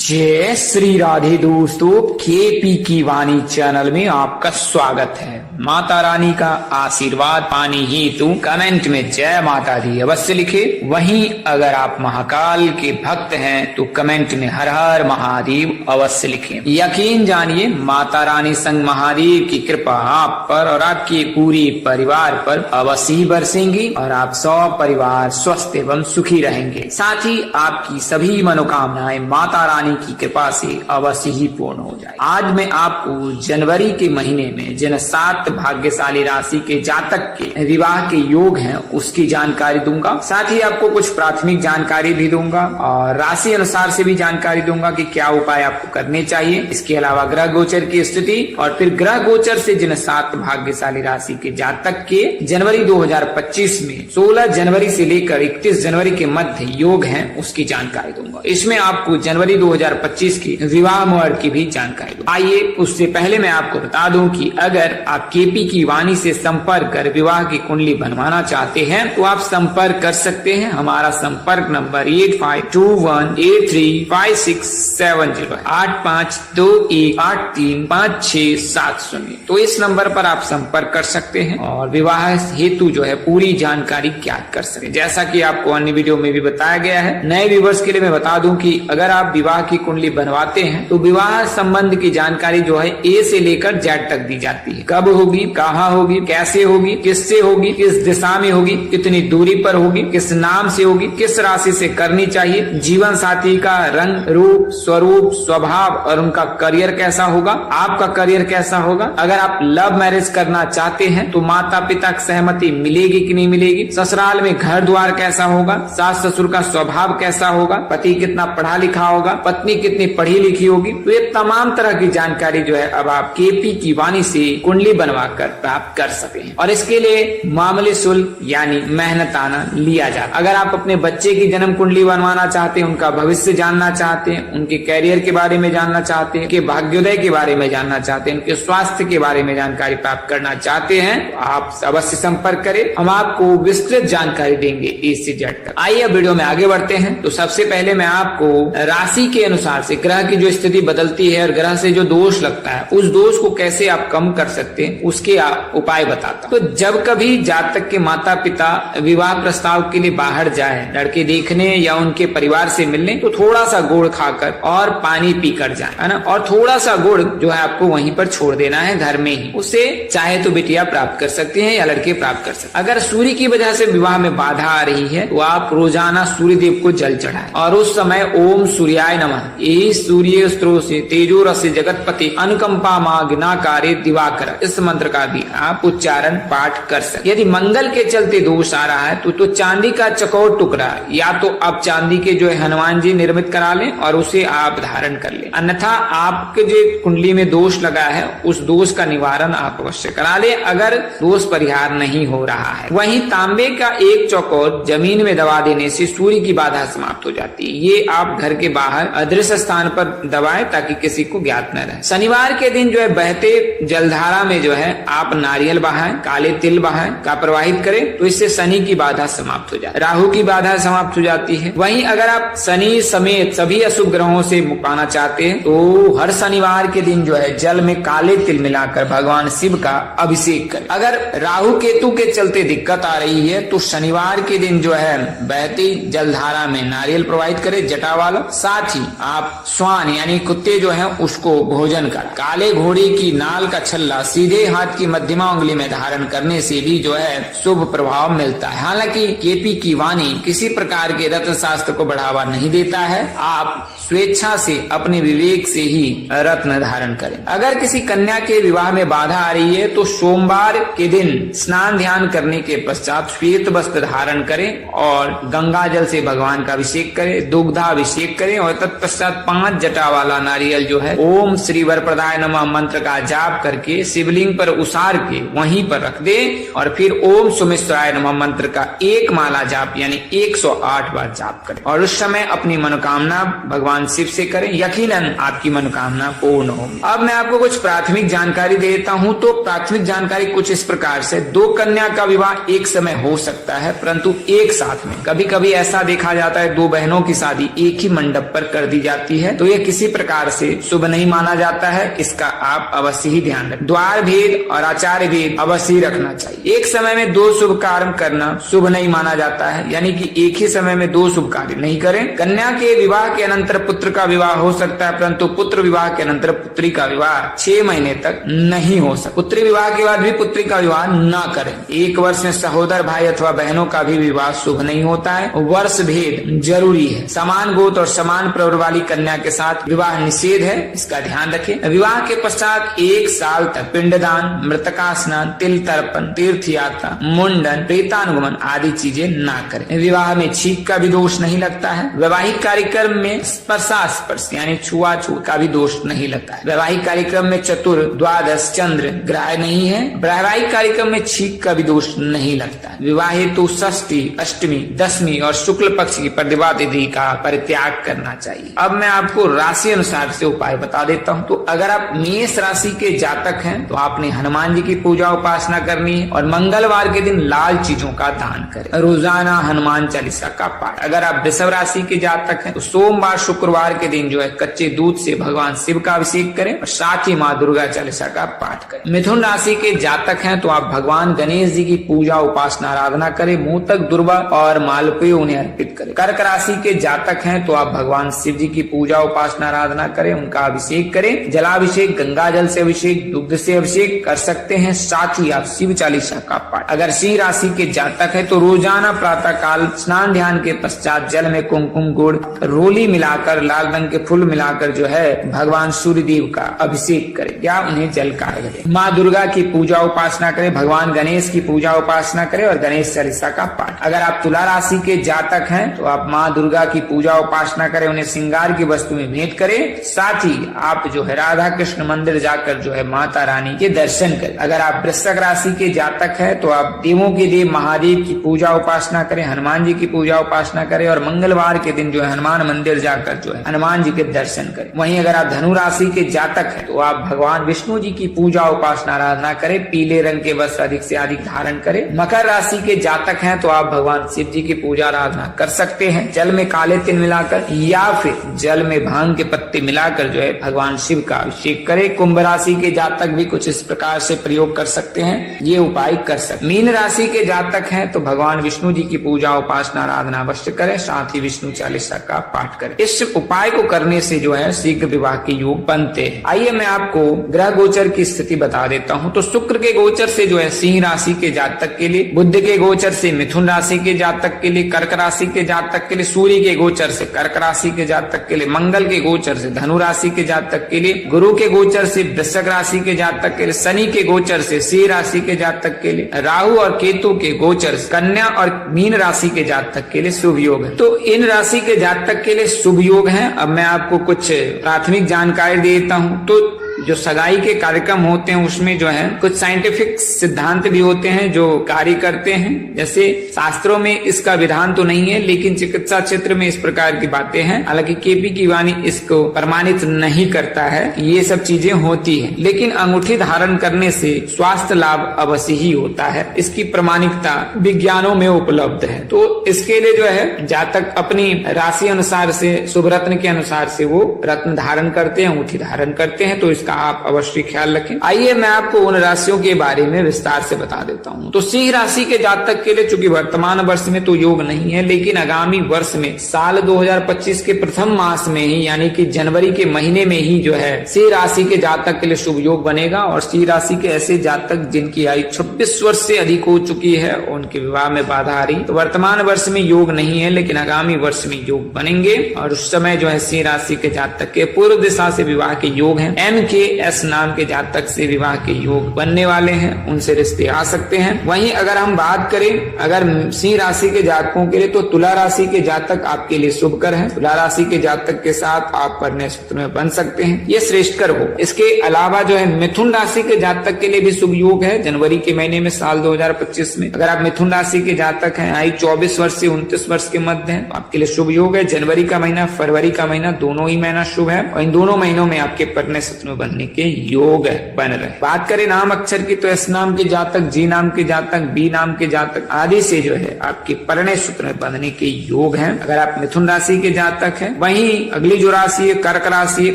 जय श्री राधे दोस्तों, केपी की वाणी चैनल में आपका स्वागत है। माता रानी का आशीर्वाद पाने हेतु कमेंट में जय माता दी अवश्य लिखे। वहीं अगर आप महाकाल के भक्त हैं तो कमेंट में हर हर महादेव अवश्य लिखें। यकीन जानिए माता रानी संग महादेव की कृपा आप पर और आपके पूरे परिवार पर अवश्य ही बरसेंगी और आप सब परिवार स्वस्थ एवं सुखी रहेंगे। साथ ही आपकी सभी मनोकामनाएं माता रानी की कृपा से अवश्य ही पूर्ण हो जाए। आज मैं आपको जनवरी के महीने में जिन 7 भाग्यशाली राशि के जातक के विवाह के योग हैं उसकी जानकारी दूंगा। साथ ही आपको कुछ प्राथमिक जानकारी भी दूंगा और राशि अनुसार से भी जानकारी दूंगा कि क्या उपाय आपको करने चाहिए। इसके अलावा ग्रह गोचर की स्थिति और फिर ग्रह गोचर से जिन 7 भाग्यशाली राशि के जातक के जनवरी 2025 में 16 जनवरी से लेकर 31 जनवरी के मध्य योग है उसकी जानकारी दूंगा। इसमें आपको जनवरी 2025 की विवाह मुहूर्त की भी जानकारी दूंगा। आइए उससे पहले मैं आपको बता दूं कि अगर आप केपी की वाणी से संपर्क कर विवाह की कुंडली बनवाना चाहते हैं तो आप संपर्क कर सकते हैं। हमारा संपर्क नंबर 8521835670 है 8521835670। तो इस नंबर पर आप संपर्क कर सकते हैं और विवाह हेतु जो है पूरी जानकारी ज्ञात कर सके। जैसा कि आपको अन्य वीडियो में भी बताया गया है। नए व्यूवर्स के लिए मैं बता दूं कि अगर आप विवाह की कुंडली बनवाते हैं तो विवाह संबंध की जानकारी जो है ए से लेकर जेड तक दी जाती है। कब होगी, कहाँ होगी, कैसे होगी, किससे होगी, किस दिशा में होगी, कितनी दूरी पर होगी, किस नाम से होगी, किस राशि से करनी चाहिए, जीवन साथी का रंग रूप स्वरूप स्वभाव और उनका करियर कैसा होगा, आपका करियर कैसा होगा। अगर आप लव मैरिज करना चाहते हैं तो माता पिता की सहमति मिलेगी कि नहीं मिलेगी, ससुराल में घर द्वार कैसा होगा, सास ससुर का स्वभाव कैसा होगा, पति कितना पढ़ा लिखा होगा, पत्नी कितनी पढ़ी लिखी होगी। तो ये तमाम तरह की जानकारी जो है अब आप केपी की वाणी से कुंडली बनवाकर प्राप्त कर सकते हैं और इसके लिए मामूली शुल्क यानी मेहनताना लिया जाता है। अगर आप अपने बच्चे की जन्म कुंडली बनवाना चाहते हैं, उनका भविष्य जानना चाहते हैं, उनके कैरियर के बारे में जानना चाहते हैं, उनके भाग्योदय के बारे में जानना चाहते हैं, उनके स्वास्थ्य के बारे में जानकारी प्राप्त करना चाहते हैं तो आप अवश्य संपर्क करें। हम आपको विस्तृत जानकारी देंगे ए से जेड तक। आइए वीडियो में आगे बढ़ते हैं। तो सबसे पहले मैं आपको राशि के अनुसार से ग्रह की जो स्थिति बदलती है और ग्रह से जो दोष लगता है उस दोष को कैसे आप कम कर सकते हैं उसके उपाय बताता हूं। तो जब कभी जातक के माता पिता विवाह प्रस्ताव के लिए बाहर जाए लड़के देखने या उनके परिवार से मिलने तो थोड़ा सा गुड़ खाकर और पानी पीकर जाए, है ना। और थोड़ा सा गुड़ जो है आपको वहीं पर छोड़ देना है घर में ही। उससे चाहे तो बेटियां प्राप्त कर सकती हैं या लड़के प्राप्त कर सकते हैं। अगर सूर्य की वजह से विवाह में बाधा आ रही है तो आप रोजाना सूर्य देव को जल चढ़ाएं और उस समय ओम सूर्याय नमः यही सूर्य स्त्रोत से तेजो रस जगतपति अनुकंपा माग्नाकारे दिवाकर इस मंत्र का भी आप उच्चारण पाठ कर सकते। यदि मंगल के चलते दोष आ रहा है तो चांदी का चकोर टुकड़ा या तो आप चांदी के जो है हनुमान जी निर्मित करा लें और उसे आप धारण कर लें। अन्यथा आपके जो कुंडली में दोष लगा है उस दोष का निवारण आप अवश्य करा लें अगर दोष परिहार नहीं हो रहा है। वहीं तांबे का एक चौकोर जमीन में दबा देने से सूर्य की बाधा समाप्त हो जाती है। ये आप घर के बाहर अदृश्य स्थान पर दबाएं ताकि किसी को ज्ञात न रहे। शनिवार के दिन जो है बहते जलधारा में जो है आप नारियल बहाएं, काले तिल बहाएं का प्रवाहित करें तो इससे शनि की बाधा समाप्त हो जाती है, राहु की बाधा समाप्त हो जाती है। वहीं अगर आप शनि समेत सभी अशुभ ग्रहों से मुक्ति चाहते हैं तो हर शनिवार के दिन जो है जल में काले तिल मिलाकर भगवान शिव का अभिषेक करें। अगर राहु केतु के चलते दिक्कत आ रही है तो शनिवार के दिन जो है बहती जलधारा में नारियल प्रवाहित करें जटा वाला। साथ ही आप श्वान यानी कुत्ते जो है उसको भोजन कर काले घोड़े की नाल का छल्ला सीधे हाथ की मध्यमा उंगली में धारण करने से भी जो है शुभ प्रभाव मिलता है। हालांकि केपी की वाणी किसी प्रकार के रत्न शास्त्र को बढ़ावा नहीं देता है। आप स्वेच्छा से अपने विवेक से ही रत्न धारण करें। अगर किसी कन्या के विवाह में बाधा आ रही है तो सोमवार के दिन स्नान ध्यान करने के पश्चात श्वेत वस्त्र धारण करें और गंगा जल से भगवान का अभिषेक करें, दुग्धाभिषेक करें और तत्पश्चात 5 जटा वाला नारियल जो है ओम श्री वरप्रदाय नमः मंत्र का जाप करके शिवलिंग पर उसार के वहीं पर रख दे और फिर ओम सुमेश्वराय नमः मंत्र का 1 माला जाप यानी 108 बार जाप करें और उस समय अपनी मनोकामना भगवान शिव से करें। यकीनन आपकी मनोकामना पूर्ण होगी। अब मैं आपको कुछ प्राथमिक जानकारी दे देता हूं। तो प्राथमिक जानकारी कुछ इस प्रकार से 2 कन्या का विवाह एक समय हो सकता है परंतु एक साथ में। कभी कभी ऐसा देखा जाता है 2 बहनों की शादी एक ही मंडप पर कर दी जाती है तो यह किसी प्रकार से शुभ नहीं माना जाता है। इसका आप अवश्य ही ध्यान रखें। द्वार भेद और आचार्य भेद अवश्य ही रखना चाहिए। एक समय में दो शुभ कार्य करना शुभ नहीं माना जाता है, यानी कि एक ही समय में दो शुभ कार्य नहीं करें। कन्या के विवाह के अनंतर पुत्र का विवाह हो सकता है, परंतु पुत्र विवाह के अनंतर पुत्री का विवाह 6 महीने तक नहीं हो सकता। पुत्री विवाह के बाद भी पुत्री का विवाह न करें। 1 वर्ष में सहोदर भाई अथवा बहनों का भी विवाह शुभ नहीं होता है। वर्ष भेद जरूरी है। समान गोत्र और समान प्रवर वाली कन्या के साथ विवाह निषेध है, इसका ध्यान रखें। विवाह के पश्चात 1 साल तक पिंडदान, मृतका स्नान, तिल तर्पण, तीर्थ यात्रा, मुंडन, प्रेतानुगमन आदि चीजें ना करें। विवाह में छींक का भी दोष नहीं लगता है। वैवाहिक कार्यक्रम में स्पर्शास्पर्श यानी छुआछूत का भी दोष नहीं लगता है। वैवाहिक कार्यक्रम में चतुर, द्वादश, चंद्र ग्रह नहीं है। वैवाहिक कार्यक्रम में छींक का भी दोष नहीं लगता है। विवाह हेतु षष्ठी, अष्टमी, दशमी और शुक्ल पक्ष की प्रतिभा तिथि का परित्याग करना चाहिए। अब मैं आपको राशि अनुसार से उपाय बता देता हूँ। तो अगर आप मेष राशि के जातक हैं तो आपने हनुमान जी की पूजा उपासना करनी है और मंगलवार के दिन लाल चीजों का दान करें। रोजाना हनुमान चालीसा का पाठ। अगर आप वृषभ राशि के जातक हैं तो सोमवार, शुक्रवार के दिन जो है कच्चे दूध से भगवान शिव का अभिषेक करें और साथ ही माँ दुर्गा चालीसा का पाठ करें। मिथुन राशि के जातक हैं तो आप भगवान गणेश जी की पूजा उपासना आराधना करें। मोदक, दुर्वा और मालपुए उन्हें अर्पित करें। कर्क राशि के जातक हैं तो आप भगवान शिव जी की पूजा उपासना आराधना करें, उनका अभिषेक करें। जलाभिषेक, गंगा जल से अभिषेक, दुग्ध से अभिषेक कर सकते हैं। साथ ही आप शिव चालीसा का पाठ। अगर सिंह राशि के जातक है तो रोजाना प्रातः काल स्नान ध्यान के पश्चात जल में कुमकुम, गुड़, रोली मिलाकर, लाल रंग के फूल मिलाकर जो है भगवान सूर्य देव का अभिषेक करें या उन्हें जल का अर्घ्य दें। माँ दुर्गा की पूजा उपासना करें, भगवान गणेश की पूजा उपासना करें और गणेश चालीसा का पाठ। अगर आप तुला राशि के जातक हैं तो आप माँ दुर्गा की पूजा उपासना करें, उन्हें श्रृंगार की वस्तु में भेंट करें। साथ ही आप जो है राधा कृष्ण मंदिर जाकर जो है माता रानी के दर्शन करें। अगर आप वृश्चिक राशि के जातक हैं तो आप देवों के देव महादेव की पूजा उपासना करें, हनुमान जी की पूजा उपासना करें और मंगलवार के दिन जो है हनुमान मंदिर जाकर जो है हनुमान जी के दर्शन करें। वहीं अगर आप धनु राशि के जातक हैं तो आप भगवान विष्णु जी की पूजा उपासना आराधना करें। पीले रंग के वस्त्र अधिक से अधिक धारण करें। मकर राशि के जातक हैं तो आप भगवान शिव जी की पूजा आराधना कर सकते हैं। जल में काले तिल मिलाकर या फिर जल में भांग के पत्ते मिलाकर जो है भगवान शिव का अभिषेक करें। कुंभ राशि के जातक भी कुछ इस प्रकार से प्रयोग कर सकते हैं, ये उपाय कर सकते। मीन राशि के जातक हैं तो भगवान विष्णु जी की पूजा उपासना आराधना अवश्य करें, साथ ही विष्णु चालीसा का पाठ करें। इस उपाय को करने से जो है शीघ्र विवाह के योग बनते हैं। आइए मैं आपको ग्रह गोचर की स्थिति बता देता हूँ। तो शुक्र के गोचर से जो है सिंह राशि के जातक के लिए, बुध के गोचर से मिथुन राशि के जातक के लिए, कर्क राशि के जातक के लिए, सूर्य के गोचर से कर्क राशि के जातक के लिए, मंगल के गोचर से धनु राशि के जातक के लिए, गुरु के गोचर से वृश्चिक राशि के जातक के लिए, शनि के गोचर से सिंह राशि के जातक के लिए, राहु और केतु के गोचर से कन्या और मीन राशि के जातक के लिए शुभ योग है। तो इन राशि के जातक के लिए शुभ योग है। अब मैं आपको कुछ प्राथमिक जानकारी देता हूँ। तो जो सगाई के कार्यक्रम होते हैं उसमें जो है कुछ साइंटिफिक सिद्धांत भी होते हैं जो कार्य करते हैं। जैसे शास्त्रों में इसका विधान तो नहीं है, लेकिन चिकित्सा क्षेत्र में इस प्रकार की बातें हैं। हालांकि केपी की वाणी इसको प्रमाणित नहीं करता है, ये सब चीजें होती हैं। लेकिन अंगूठी धारण करने से स्वास्थ्य लाभ अवश्य ही होता है, इसकी प्रमाणिकता विज्ञानों में उपलब्ध है। तो इसके लिए जो है जातक अपनी राशि अनुसार से, शुभ रत्न के अनुसार से वो रत्न धारण करते हैं, अंगूठी धारण करते हैं। तो इसका आप अवश्य ख्याल रखें। आइए मैं आपको उन राशियों के बारे में विस्तार से बता देता हूँ। तो सिंह राशि के जातक के लिए चूंकि वर्तमान वर्ष में तो योग नहीं है, लेकिन आगामी वर्ष में साल 2025 के प्रथम मास में ही यानी कि जनवरी के महीने में ही जो है सिंह राशि के जातक के लिए शुभ योग बनेगा। और सिंह राशि के ऐसे जातक जिनकी आयु 26 वर्ष से अधिक हो चुकी है, उनके विवाह में बाधा आ रही, तो वर्तमान वर्ष में योग नहीं है, लेकिन आगामी वर्ष में योग बनेंगे। और उस समय जो है सिंह राशि के जातक के पूर्व दिशा से विवाह के योग है। MKS नाम के जातक से विवाह के योग बनने वाले हैं, उनसे रिश्ते आ सकते हैं। वहीं अगर हम बात करें अगर सिंह राशि के जातकों के लिए, तो तुला राशि के जातक आपके लिए शुभकर है। तुला राशि के जातक के साथ आप परिणय सूत्र में बन सकते हैं, ये श्रेष्ठकर हो। इसके अलावा जो है मिथुन राशि के जातक के लिए भी शुभ योग है जनवरी के महीने में साल 2025 में। अगर आप मिथुन राशि के जातक हैं, आयु 24 वर्ष से 29 वर्ष के मध्य है, तो आपके लिए शुभ योग है। जनवरी का महीना, फरवरी का महीना, दोनों ही महीना शुभ है और इन दोनों महीनों में आपके परिणय सूत्र में बन बनने के योग बन रहे। बात करें नाम अक्षर की तो एस नाम के जातक, जी नाम के जातक, बी नाम के जातक आदि से जो है आपके परिणय सूत्र में बंधने के योग हैं। अगर आप मिथुन राशि के जातक हैं, वहीं अगली जो राशि है कर्क राशि है,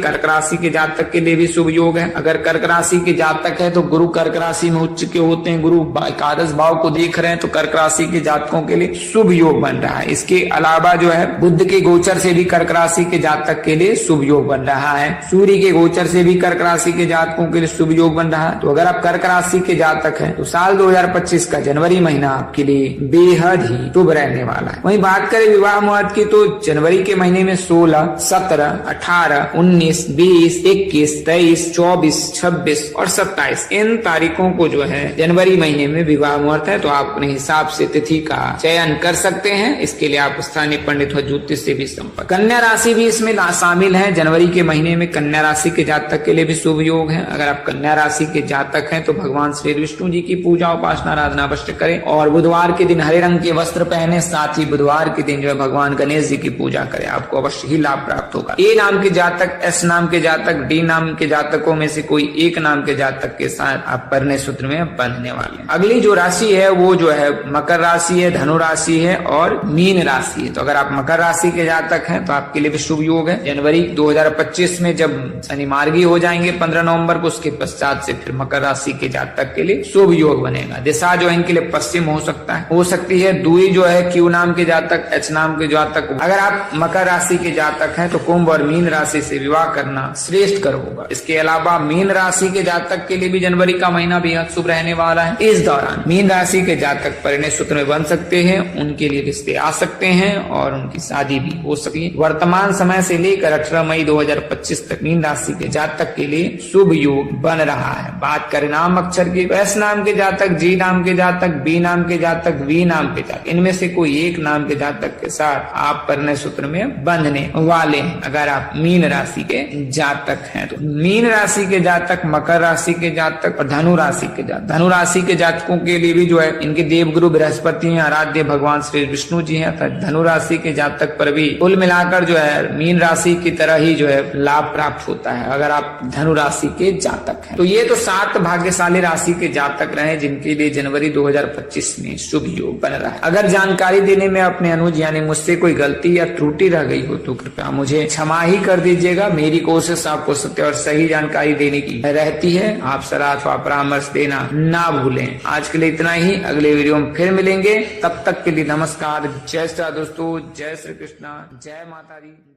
कर्क राशि के जातक के लिए भी शुभ योग है। अगर कर्क राशि के जातक है तो गुरु कर्क राशि में उच्च के होते हैं, गुरु एकादश भाव को देख रहे हैं, तो कर्क राशि के जातकों के लिए शुभ योग बन रहा है। इसके अलावा जो है बुध के गोचर से भी कर्क राशि के जातक के लिए शुभ योग बन रहा है। सूर्य के गोचर से भी कर्क राशि के जातकों के लिए शुभ योग बन रहा है। तो अगर आप कर्क राशि के जातक हैं तो साल 2025 का जनवरी महीना आपके लिए बेहद ही शुभ रहने वाला है। वहीं बात करें विवाह मुहूर्त की तो जनवरी के महीने में 16, 17, 18, 19, 20, 21, 23, 24, 26 और 27 इन तारीखों को जो है जनवरी महीने में विवाह मुहूर्त है। तो आप अपने हिसाब से तिथि का चयन कर सकते हैं। इसके लिए आप स्थानीय पंडित व ज्योतिष से भी संपर्क। कन्या राशि भी इसमें शामिल है। जनवरी के महीने में कन्या राशि के जातक के लिए भी शुभ योग है। अगर आप कन्या राशि के जातक हैं तो भगवान श्री विष्णु जी की पूजा उपासना आराधना अवश्य करें और बुधवार के दिन हरे रंग के वस्त्र पहने, साथ ही बुधवार के दिन जो है भगवान गणेश जी की पूजा करें, आपको अवश्य ही लाभ प्राप्त होगा। ए नाम के जातक, एस नाम के जातक, डी नाम के जातकों में से कोई एक नाम के जातक के साथ आप परिणय सूत्र में बंधने वाले हैं। अगली जो राशि है वो जो है मकर राशि है, धनु राशि है और मीन राशि है। तो अगर आप मकर राशि के जातक हैं तो आपके लिए भी शुभ योग है। जनवरी 2025 में जब शनि मार्गी हो जाएंगे 15 नवंबर को, उसके पश्चात से फिर मकर राशि के जातक के लिए शुभ योग बनेगा। दिशा जो है इनके लिए पश्चिम हो सकती है। दुई जो है क्यू नाम के जातक, एच नाम के जातक। अगर आप मकर राशि के जातक हैं तो कुंभ और मीन राशि से विवाह करना श्रेष्ठ कर होगा। इसके अलावा मीन राशि के जातक के लिए भी जनवरी का महीना बेहद शुभ रहने वाला है। इस दौरान मीन राशि के जातक परिणय सूत्र में बन सकते हैं, उनके लिए रिश्ते आ सकते हैं और उनकी शादी भी हो सकती है। वर्तमान समय से लेकर 18 मई 2025 तक मीन राशि के जातक के लिए शुभ योग बन रहा है। बात करें नाम अक्षर की, एस नाम के जातक, जी नाम के जातक, बी नाम के जातक, वी नाम के जातक, इनमें से कोई एक नाम के जातक के साथ आप परिणय सूत्र में बंधने वाले हैं। अगर आप मीन राशि के जातक हैं तो मीन राशि के जातक, मकर राशि के जातक और धनु राशि के जातक, धनु राशि के जातकों के लिए भी जो है इनके देवगुरु बृहस्पति हैं, आराध्य भगवान श्री विष्णु जी हैं। धनु राशि के जातक पर भी कुल मिलाकर जो है मीन राशि की तरह ही जो है लाभ प्राप्त होता है अगर आप धनु राशि के जातक हैं। तो ये तो 7 भाग्यशाली राशि के जातक रहे जिनके लिए जनवरी 2025 में शुभ योग बन रहा है। अगर जानकारी देने में अपने अनुज यानी मुझसे कोई गलती या त्रुटि रह गई हो तो कृपया मुझे क्षमा ही कर दीजिएगा। मेरी कोशिश आपको सत्य और सही जानकारी देने की रहती है। आप सलाह अथवा परामर्श देना ना भूलें। आज के लिए इतना ही, अगले वीडियो में फिर मिलेंगे। तब तक के लिए नमस्कार। जय श्री दोस्तों, जय श्री कृष्णा, जय माता दी।